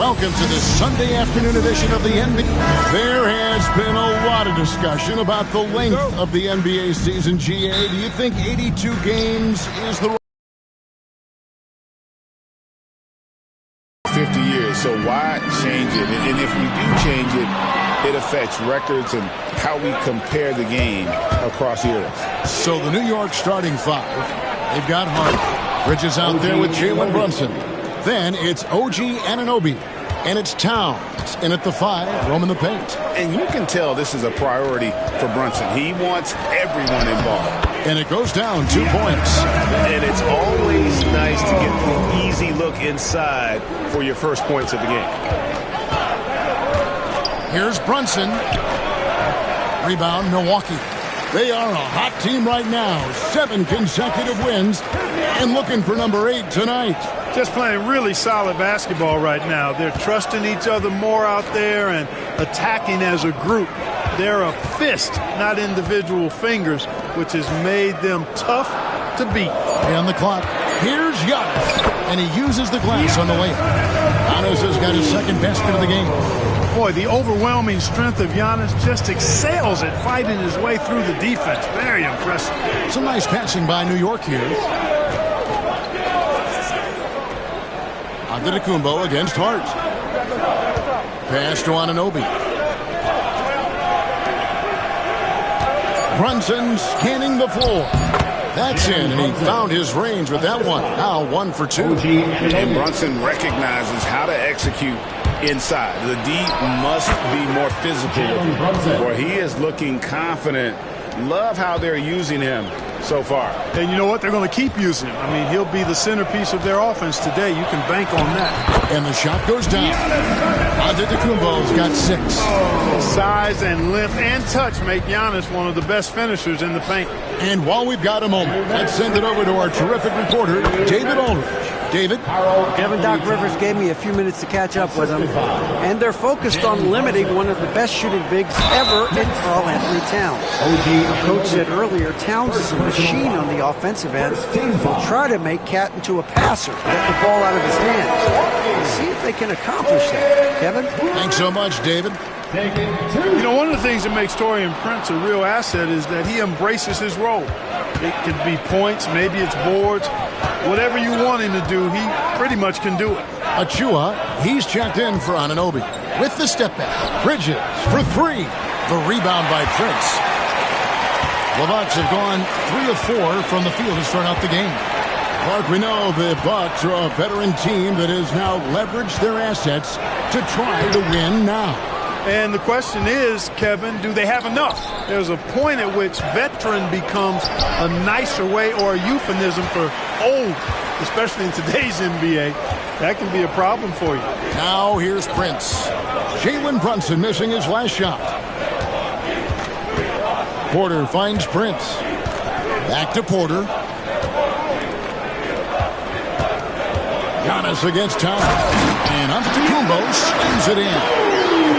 Welcome to this Sunday afternoon edition of the NBA. There has been a lot of discussion about the length of the NBA season, GA. Do you think 82 games is the 50 years, so why change it? And if we do change it, it affects records and how we compare the game across years. So the New York starting five, they've got Hart. Bridges out there with Jalen Brunson. Then it's OG Anunoby. And it's Towns in at the 5, roaming the paint. And you can tell this is a priority for Brunson. He wants everyone involved. And it goes down 2 points. And it's always nice to get the easy look inside for your first points of the game. Here's Brunson. Rebound, Milwaukee. They are a hot team right now. 7 consecutive wins. And looking for number 8 tonight. Just playing really solid basketball right now. They're trusting each other more out there and attacking as a group. They're a fist, not individual fingers, which has made them tough to beat. On the clock, here's Giannis, and he uses the glass on the layup. Giannis has got his second basket of the game. Boy, the overwhelming strength of Giannis just excels at fighting his way through the defense. Very impressive. Some nice passing by New York here. Antetokounmpo against Hart. Pass to Anunoby. Brunson scanning the floor. That's in, and he found his range with that one. Now 1 for 2. And Brunson recognizes how to execute inside. The D must be more physical, or he is looking confident. Love how they're using him so far. And you know what? They're going to keep using him. I mean, he'll be the centerpiece of their offense today. You can bank on that. And the shot goes down. Antetokounmpo's got 6. Size and length and touch make Giannis one of the best finishers in the paint. And while we've got a moment, let's send it over to our terrific reporter, David Aldridge. David? Kevin, Doc Rivers gave me a few minutes to catch up with him, and they're focused on limiting one of the best shooting bigs ever in Karl Anthony Towns. The coach said earlier, Towns is a machine on the offensive end. They'll try to make Cat into a passer, get the ball out of his hands. We'll see if they can accomplish that. Kevin? Thanks so much, David. You know, one of the things that makes Taurean Prince a real asset is that he embraces his role. It could be points, maybe it's boards. Whatever you want him to do, he pretty much can do it. Achua, he's checked in for Anunoby. With the step back, Bridges for 3. The rebound by Prince. The Bucks have gone 3 of 4 from the field to start out the game. Clark, we know the Bucks are a veteran team that has now leveraged their assets to try to win now. And the question is, Kevin, do they have enough? There's a point at which veteran becomes a nicer way or a euphemism for old, especially in today's NBA. That can be a problem for you. Now here's Prince. Jalen Brunson missing his last shot. Porter finds Prince. Back to Porter. Giannis against Towns. And Antetokounmpo slams it in.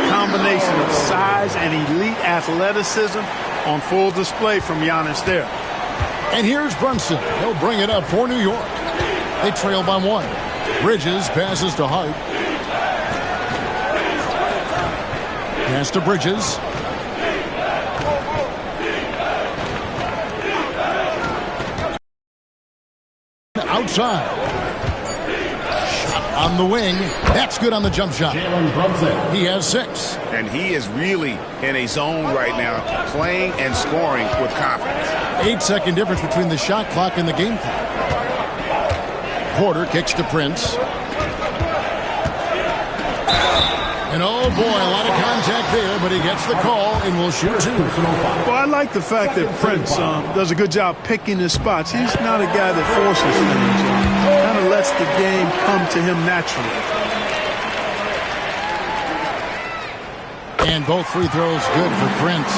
Combination of size and elite athleticism on full display from Giannis there. And here's Brunson. He'll bring it up for New York. They trail by 1. Bridges passes to Hart. Pass to Bridges. Outside. On the wing. That's good on the jump shot. He has 6. And he is really in a zone right now, playing and scoring with confidence. 8-second difference between the shot clock and the game clock. Porter kicks to Prince. And oh boy, a lot of contact there, but he gets the call and will shoot 2. Well, I like the fact that Prince does a good job picking his spots. He's not a guy that forces things. Kind of lets the game come to him naturally. And both free throws good for Prince.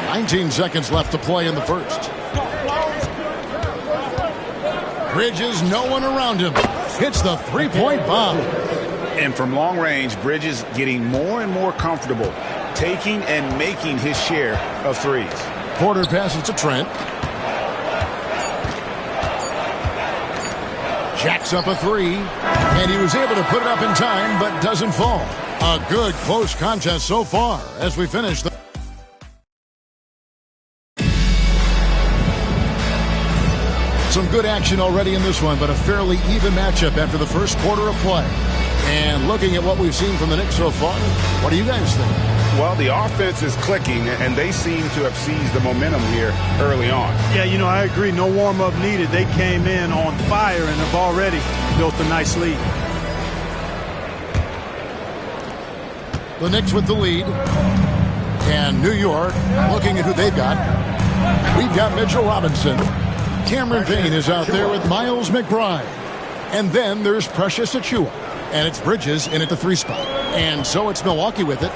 19 seconds left to play in the first. Bridges, no one around him. Hits the three-point bomb. And from long range, Bridges getting more and more comfortable, taking and making his share of threes. Porter passes to Trent. Jacks up a three, and he was able to put it up in time, but doesn't fall. A good close contest so far as we finish the... Some good action already in this one, but a fairly even matchup after the first quarter of play. And looking at what we've seen from the Knicks so far, what do you guys think? Well, the offense is clicking, and they seem to have seized the momentum here early on. Yeah, I agree. No warm-up needed. They came in on fire and have already built a nice lead. The Knicks with the lead. And New York looking at who they've got. We've got Mitchell Robinson. Cameron Payne is out there with Miles McBride. And then there's Precious Achiuwa. And it's Bridges in at the 3 spot. And so it's Milwaukee with it.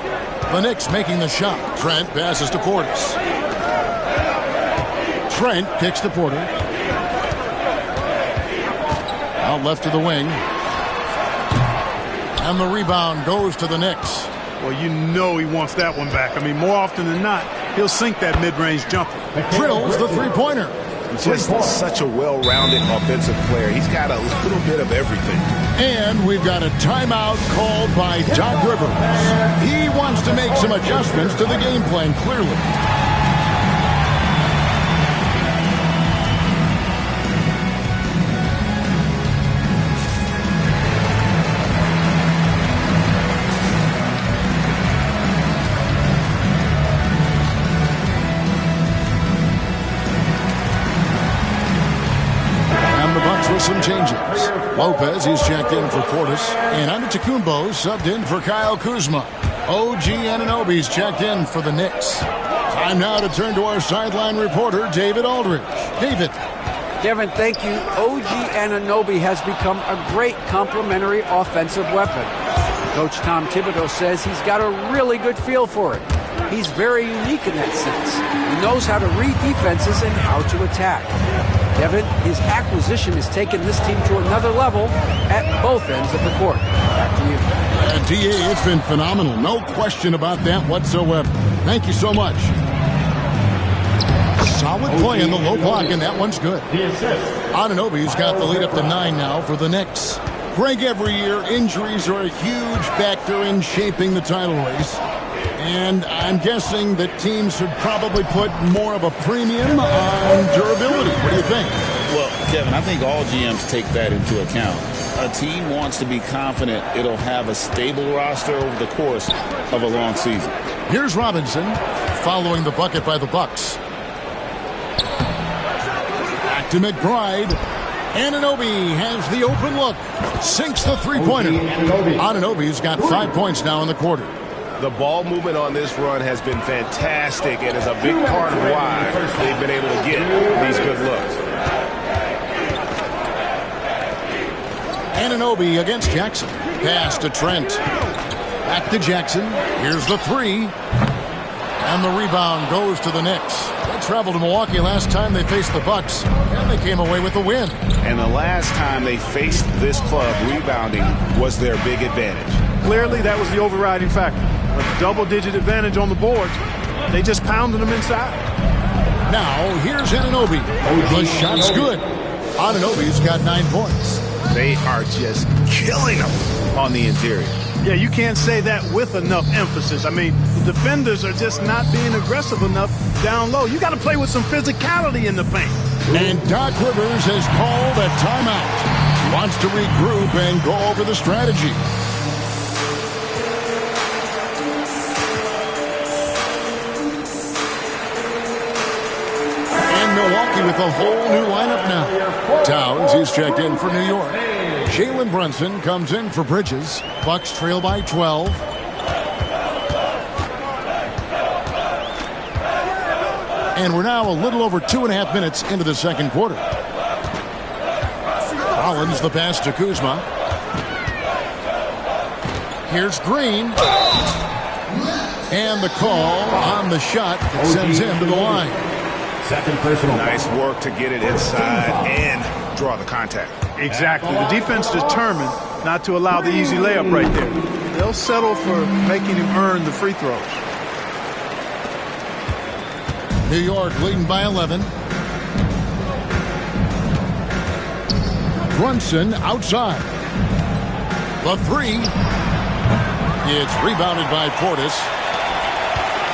The Knicks making the shot. Trent passes to Portis. Trent kicks to Porter. Out left to the wing. And the rebound goes to the Knicks. Well, he wants that one back. I mean, more often than not, he'll sink that mid-range jumper. Drills the three-pointer. Just such a well-rounded offensive player. He's got a little bit of everything. And we've got a timeout called by Doc Rivers. He wants to make some adjustments to the game plan, clearly. Some changes. Lopez, he's checked in for Portis. And Antetokounmpo subbed in for Kyle Kuzma. OG Anunoby's checked in for the Knicks. Time now to turn to our sideline reporter, David Aldridge. David. Kevin, thank you. OG Anunoby has become a great complementary offensive weapon. Coach Tom Thibodeau says he's got a really good feel for it. He's very unique in that sense. He knows how to read defenses and how to attack. Kevin, his acquisition has taken this team to another level at both ends of the court. Back to you. DA, it's been phenomenal. No question about that whatsoever. Thank you so much. Solid play in the low block, and that one's good. Anunoby's got the lead up to 9 now for the Knicks. Greg, every year, injuries are a huge factor in shaping the title race. And I'm guessing that teams should probably put more of a premium on durability. What do you think? Well, Kevin, I think all GMs take that into account. A team wants to be confident it'll have a stable roster over the course of a long season. Here's Robinson following the bucket by the Bucks. Back to McBride. Anunoby has the open look. Sinks the three-pointer. Anunoby's got 5 points now in the quarter. The ball movement on this run has been fantastic and is a big part of why they've been able to get these good looks. Anunoby against Jackson. Pass to Trent. Back to Jackson. Here's the three. And the rebound goes to the Knicks. They traveled to Milwaukee last time they faced the Bucks, and they came away with the win. And the last time they faced this club, rebounding was their big advantage. Clearly, that was the overriding factor. A double-digit advantage on the boards. They just pounded them inside. Now, here's Anunoby. The shot's good. Anunoby's got 9 points. They are just killing them on the interior. Yeah, you can't say that with enough emphasis. I mean, the defenders are just not being aggressive enough down low. You got to play with some physicality in the paint. And Doc Rivers has called a timeout. He wants to regroup and go over the strategy. Milwaukee with a whole new lineup now. Towns, he's checked in for New York. Jalen Brunson comes in for Bridges. Bucks trail by 12. And we're now a little over 2.5 minutes into the second quarter. Collins the pass to Kuzma. Here's Green. And the call on the shot that sends him to the line. Second personal. Nice work to get it inside and draw the contact. Exactly. The defense determined not to allow the easy layup right there. They'll settle for making him earn the free throws. New York leading by 11. Brunson outside. The three. It's rebounded by Portis.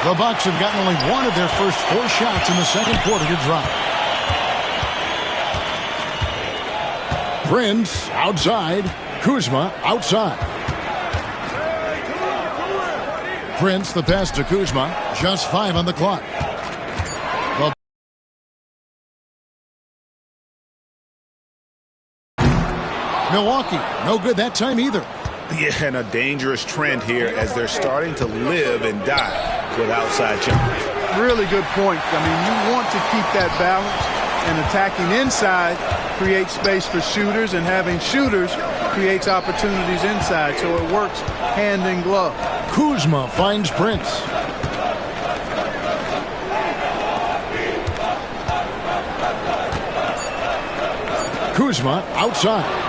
The Bucks have gotten only one of their first 4 shots in the second quarter to drop. Prince outside. Kuzma outside. Prince, the pass to Kuzma. Just 5 on the clock. Milwaukee, no good that time either. Yeah, and a dangerous trend here as they're starting to live and die with outside jumpers. Really good point. I mean, you want to keep that balance, and attacking inside creates space for shooters, and having shooters creates opportunities inside, so it works hand in glove. Kuzma finds Prince. Kuzma outside.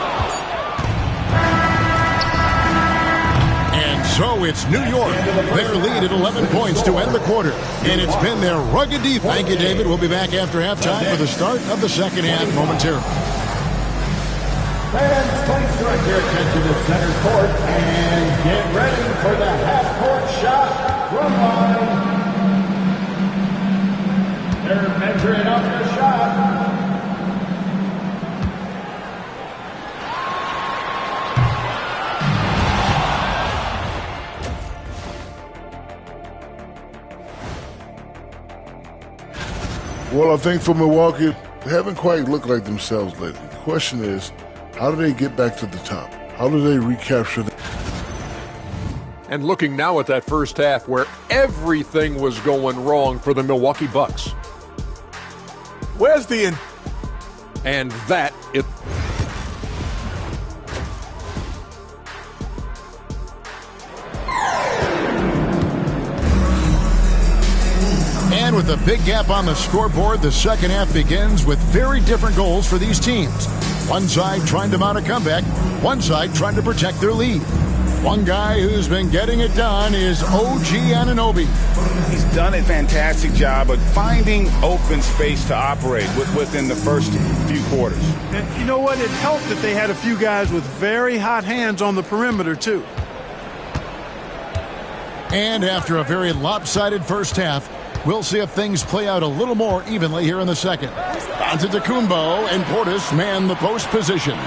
And so it's New York. Their lead at 11 points to end the quarter. And it's been their rugged defense. Thank you, David. We'll be back after halftime for the start of the second half momentarily. Fans, please direct your attention to center court and get ready for the half-court shot from line. They're measuring up the shot. Well, I think for Milwaukee, they haven't quite looked like themselves lately. The question is, how do they get back to the top? How do they recapture the... And looking now at that first half where everything was going wrong for the Milwaukee Bucks. Where's the... And that it... And with a big gap on the scoreboard, the second half begins with very different goals for these teams. One side trying to mount a comeback, one side trying to protect their lead. One guy who's been getting it done is OG Anunoby. He's done a fantastic job of finding open space to operate within the first few quarters. And you know what? It helped that they had a few guys with very hot hands on the perimeter, too. And after a very lopsided first half, we'll see if things play out a little more evenly here in the second. Antetokounmpo and Portis man the post positions.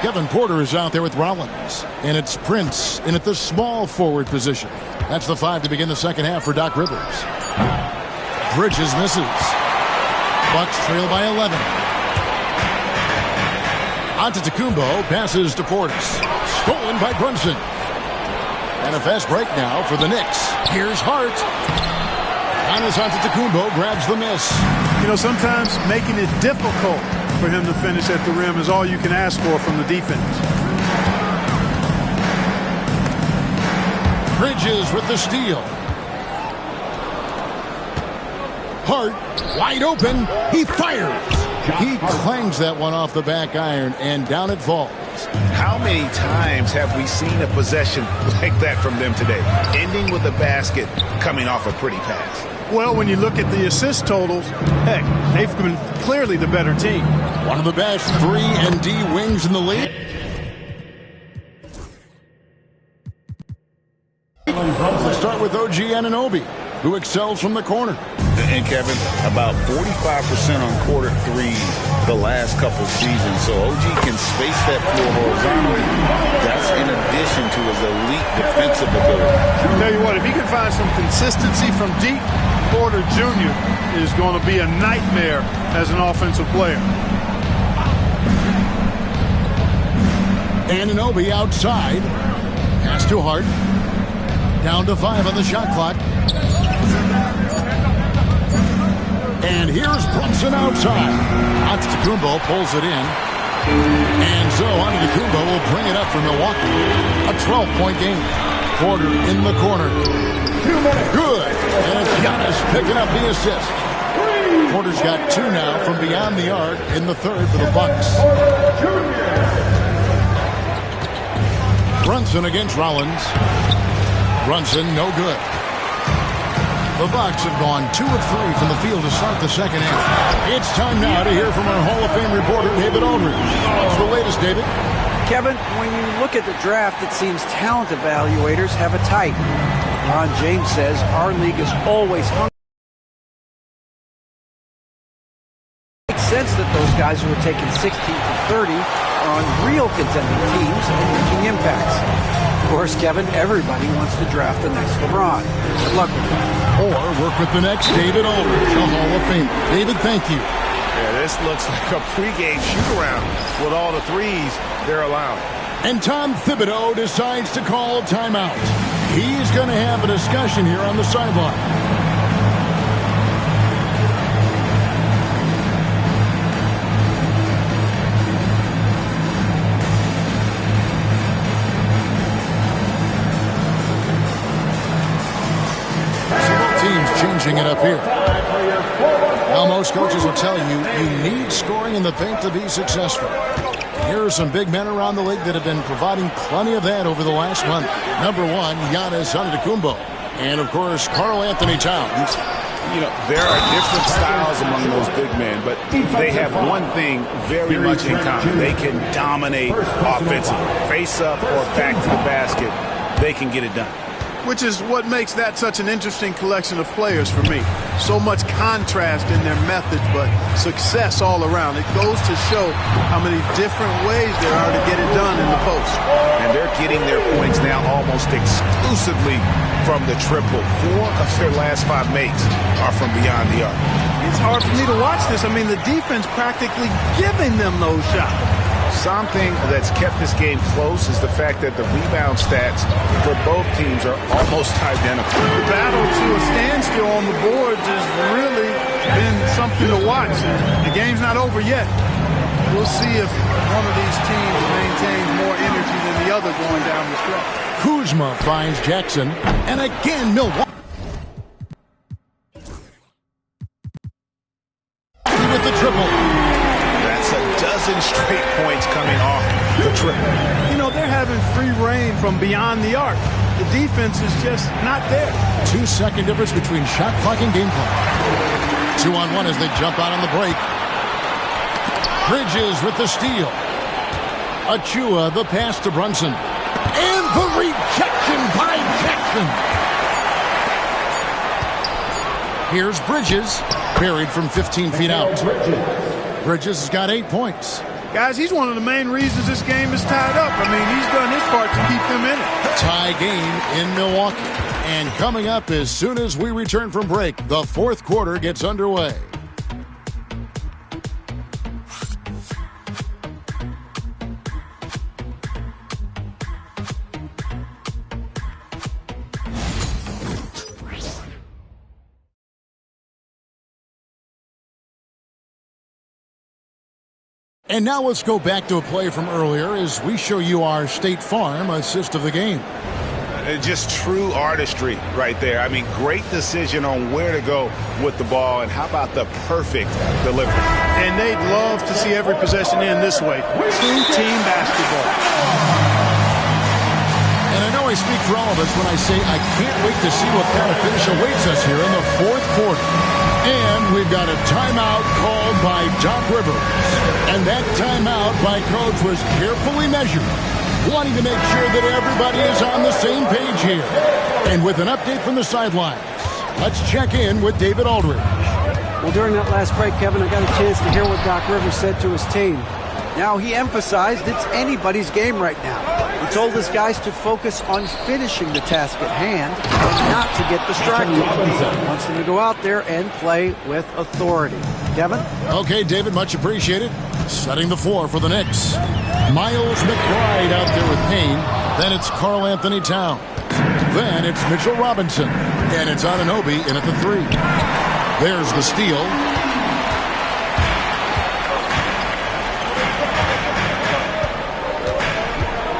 Kevin Porter is out there with Rollins. And it's Prince in at the small forward position. That's the 5 to begin the second half for Doc Rivers. Bridges misses. Bucks trail by 11. Antetokounmpo passes to Portis. Stolen by Brunson. And a fast break now for the Knicks. Here's Hart. Giannis Antetokounmpo grabs the miss. You know, sometimes making it difficult for him to finish at the rim is all you can ask for from the defense. Bridges with the steal. Hart wide open. He fires. He clangs that one off the back iron, and down it falls. How many times have we seen a possession like that from them today, ending with a basket coming off a pretty pass? Well, when you look at the assist totals, heck, they've been clearly the better team. One of the best 3 and D wings in the league. Let's start with OG Anunoby, who excels from the corner. And Kevin, about 45% on quarter threes the last couple seasons. So OG can space that floor horizontally. That's in addition to his elite defensive ability. I'll tell you what, if he can find some consistency from deep, Porter Jr. is going to be a nightmare as an offensive player. Anunoby outside. Pass to Hart. Down to 5 on the shot clock. And here's Brunson outside. Antetokounmpo pulls it in. And so Antetokounmpo will bring it up for Milwaukee. A 12-point game. Porter in the corner. 2 minutes. Good. And it's Giannis picking up the assist. Porter's got 2 now from beyond the arc in the third for the Bucks. Brunson against Rollins. Brunson no good. The Bucks have gone 2 of 3 from the field to start the second half. It's time now to hear from our Hall of Fame reporter, David Aldridge. What's the latest, David? Kevin, when you look at the draft, it seems talent evaluators have a type. Ron James says our league is always hungry. It makes sense that those guys who are taking 16 to 30 are on real contending teams and making impacts. Of course, Kevin, everybody wants to draft the next LeBron. Good luck with that. Or work with the next David Aldridge, a Hall of Fame. David, thank you. Yeah, this looks like a pregame shoot-around with all the threes they're allowing. And Tom Thibodeau decides to call timeout. He's going to have a discussion here on the sideline. Changing it up here. Now, most coaches will tell you need scoring in the paint to be successful. Here are some big men around the league that have been providing plenty of that over the last month. Number 1, Giannis Antetokounmpo. And, of course, Karl Anthony Towns. You know, there are different styles among those big men, but they have one thing very much in common. They can dominate offensively. Face up or back to the basket, they can get it done. Which is what makes that such an interesting collection of players for me. So much contrast in their methods, but success all around. It goes to show how many different ways there are to get it done in the post. And they're getting their points now almost exclusively from the triple. 4 of their last 5 makes are from beyond the arc. It's hard for me to watch this. I mean, the defense practically giving them those shots. Something that's kept this game close is the fact that the rebound stats for both teams are almost identical. The battle to a standstill on the boards has really been something to watch. The game's not over yet. We'll see if one of these teams maintains more energy than the other going down the stretch. Kuzma finds Jackson, and again Milwaukee with the triple. That's a dozen straight points coming off the triple. You know, they're having free reign from beyond the arc. The defense is just not there. 2-second difference between shot clock and game clock. 2-on-1 as they jump out on the break. Bridges with the steal. Achua, the pass to Brunson. And the rejection by Jackson. Here's Bridges, buried from 15 feet out. Bridges has got 8 points. Guys, he's one of the main reasons this game is tied up. I mean, he's done his part to keep them in it. Tie game in Milwaukee. And coming up as soon as we return from break, the 4th quarter gets underway. And now let's go back to a play from earlier as we show you our State Farm assist of the game. Just true artistry right there. I mean, great decision on where to go with the ball, and how about the perfect delivery? And they'd love to see every possession end this way. True team basketball. And I know I speak for all of us when I say I can't wait to see what kind of finish awaits us here in the 4th quarter. And we've got a timeout called by Doc Rivers. And that timeout by Coach was carefully measured, wanting to make sure that everybody is on the same page here. And with an update from the sidelines, let's check in with David Aldridge. Well, during that last break, Kevin, I got a chance to hear what Doc Rivers said to his team. Now, he emphasized it's anybody's game right now. He told his guys to focus on finishing the task at hand and not to get distracted. He wants them to go out there and play with authority. Kevin? Okay, David, much appreciated. Setting the floor for the Knicks. Miles McBride out there with Payne. Then it's Karl Anthony Towns. Then it's Mitchell Robinson. And it's Anunoby in at the 3. There's the steal.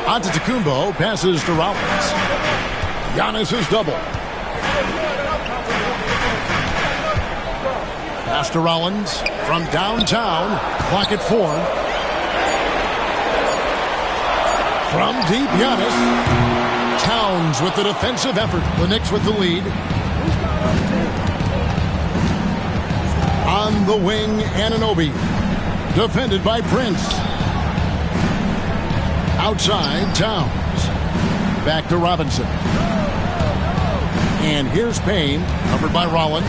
Antetokounmpo passes to Rollins. Giannis is double. Pass to Rollins from downtown. Clock at 4. From deep, Giannis. Towns with the defensive effort. The Knicks with the lead. On the wing, Anunoby. Defended by Prince. Outside, Towns. Back to Robinson. And here's Payne, covered by Rollins.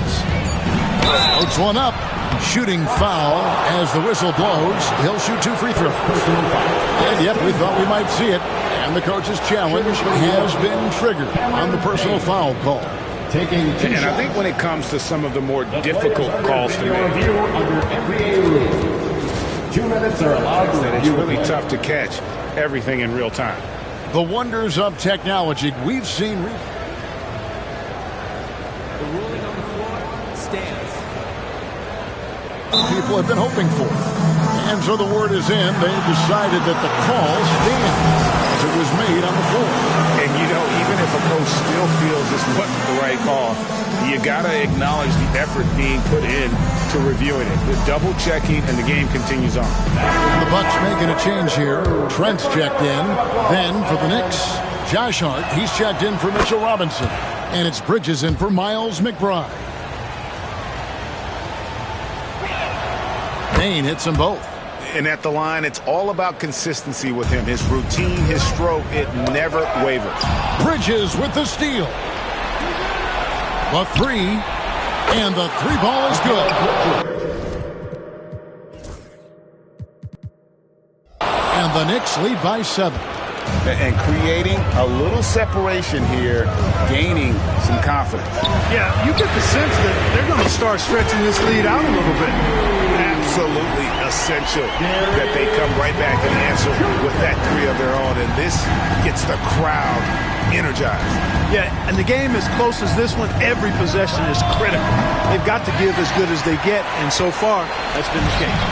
Floats one up. Shooting foul as the whistle blows. He'll shoot 2 free throws. And yep, we thought we might see it. And the coach's challenge has been triggered on the personal foul call. And I think when it comes to some of the more difficult calls to make, 2 minutes are allowed to it's really tough to catch everything in real time. The wonders of technology we've seen. The ruling on the floor stands. People have been hoping for. And so the word is in. They've decided that the call stands as it was made on the floor. And, you know, even if a coach still feels this wasn't the right call, you got to acknowledge the effort being put in to reviewing it. The double checking, and the game continues on. The Bucks making a change here. Trent's checked in. Then for the Knicks, Josh Hart. He's checked in for Mitchell Robinson. And it's Bridges in for Miles McBride. Payne hits them both. And at the line, it's all about consistency with him. His routine, his stroke, it never wavers. Bridges with the steal. The 3. And the 3 ball is good. And the Knicks lead by 7. And creating a little separation here, gaining some confidence. Yeah, you get the sense that they're going to start stretching this lead out a little bit. Absolutely essential that they come right back and answer with that 3 of their own. And this gets the crowd energized. Yeah, and the game as close as this one, every possession is critical. They've got to give as good as they get, and so far, that's been the case.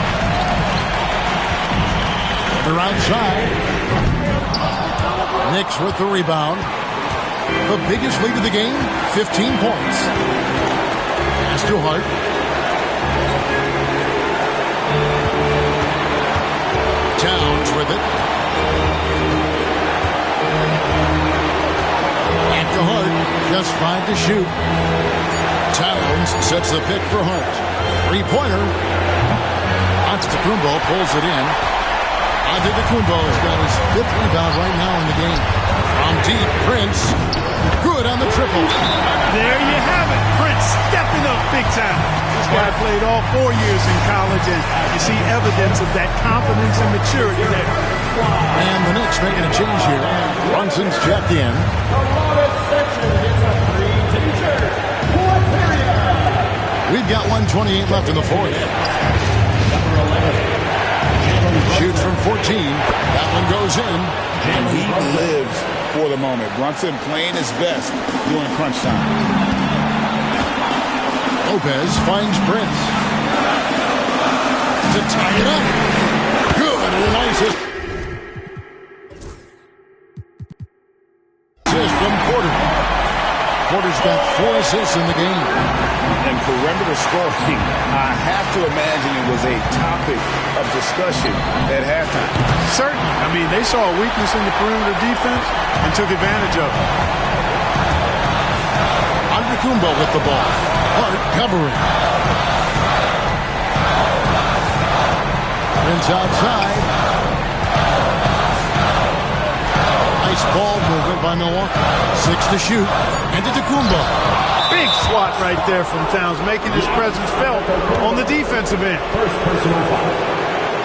They're outside. Knicks with the rebound. The biggest lead of the game, 15 points. Pass to Hart. Towns with it. Back to Hart. Just 5 to shoot. Towns sets the pick for Hart. 3-pointer. Antetokounmpo pulls it in. Antetokounmpo has got his 5th rebound right now in the game. From deep, Prince. Good on the triple. There you have it. Prince stepping up big time. This guy played all 4 years in college, and you see evidence of that confidence and maturity there. And the Knicks making a change here. Brunson's checked in. We've got 1:28 left in the 4th. Shoots from 14. That one goes in. And he lives for the moment. Brunson playing his best during crunch time. Lopez finds Prince. To tie it up. Good. And a nice assist from Porter. Porter's got 4 assists in the game. And perimeter scoring, I have to imagine it was a topic of discussion at halftime. Certainly. I mean, they saw a weakness in the perimeter defense and took advantage of it. Antetokounmpo with the ball. Hart covering. Prince outside. Nice ball movement by Milwaukee. 6 to shoot. Antetokounmpo. Big swat right there from Towns, making his presence felt on the defensive end. First personal foul.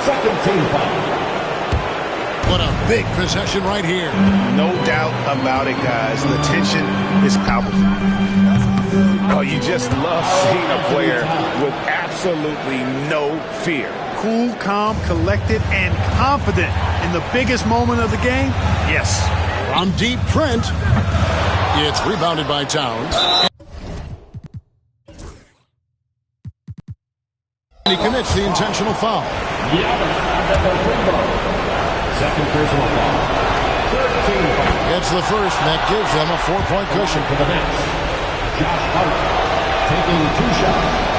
Second team foul. What a big possession right here. No doubt about it, guys. The tension is palpable. Oh, you just love seeing a player with absolutely no fear. Cool, calm, collected, and confident in the biggest moment of the game? Yes. From deep, Trent. It's rebounded by Towns. And he commits the intentional foul. Second personal foul. 13 foul. It's the first, and that gives them a 4-point cushion. For the Knicks, Josh Hart taking 2 shots.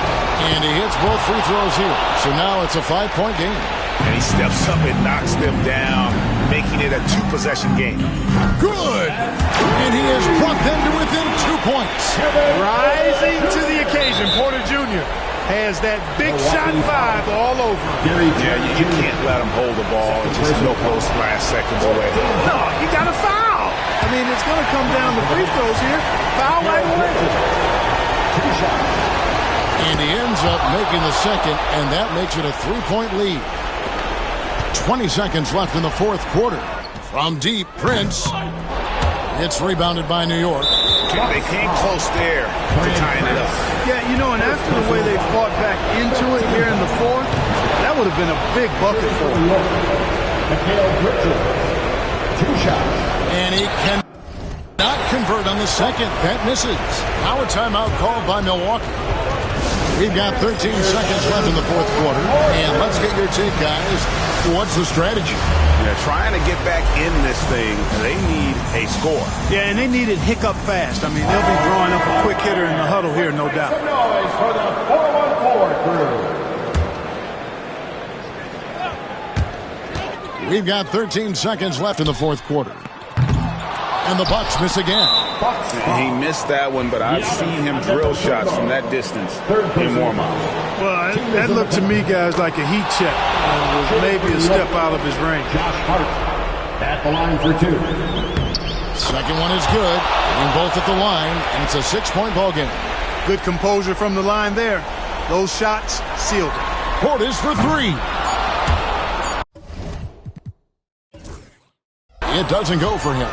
And he hits both free throws here. So now it's a 5-point game. And he steps up and knocks them down, making it a 2-possession game. Good! And he has brought them to within 2 points. Rising to the occasion, Porter Jr. has that big shot vibe all over him. Yeah, you can't let him hold the ball and just milk those last seconds away. No, you got to foul. I mean, it's going to come down to free throws here. Foul right away. And he ends up making the second, and that makes it a 3-point lead. 20 seconds left in the fourth quarter. From deep, Prince. It's rebounded by New York. They came close there to tying it up. Yeah, you know, and after the way they fought back into it here in the fourth, that would have been a big bucket for him. And he cannot convert on the second. That misses. Now a timeout called by Milwaukee. We've got 13 seconds left in the fourth quarter. And let's get your take, guys. What's the strategy? They're trying to get back in this thing. They need a score. Yeah, and they need it hiccup fast. I mean, they'll be drawing up a quick hitter in the huddle here, no doubt. Some noise for the 4-on-4 crew. We've got 13 seconds left in the fourth quarter. And the Bucks miss again. He missed that one, but I've seen him drill shots from that distance in warm-up. Well, that looked to me, guys, like a heat check. Maybe a step out of his range. Josh Hart at the line for 2. Second one is good. And both at the line, and it's a 6-point ball game. Good composure from the line there. Those shots sealed it. Portis for 3. It doesn't go for him.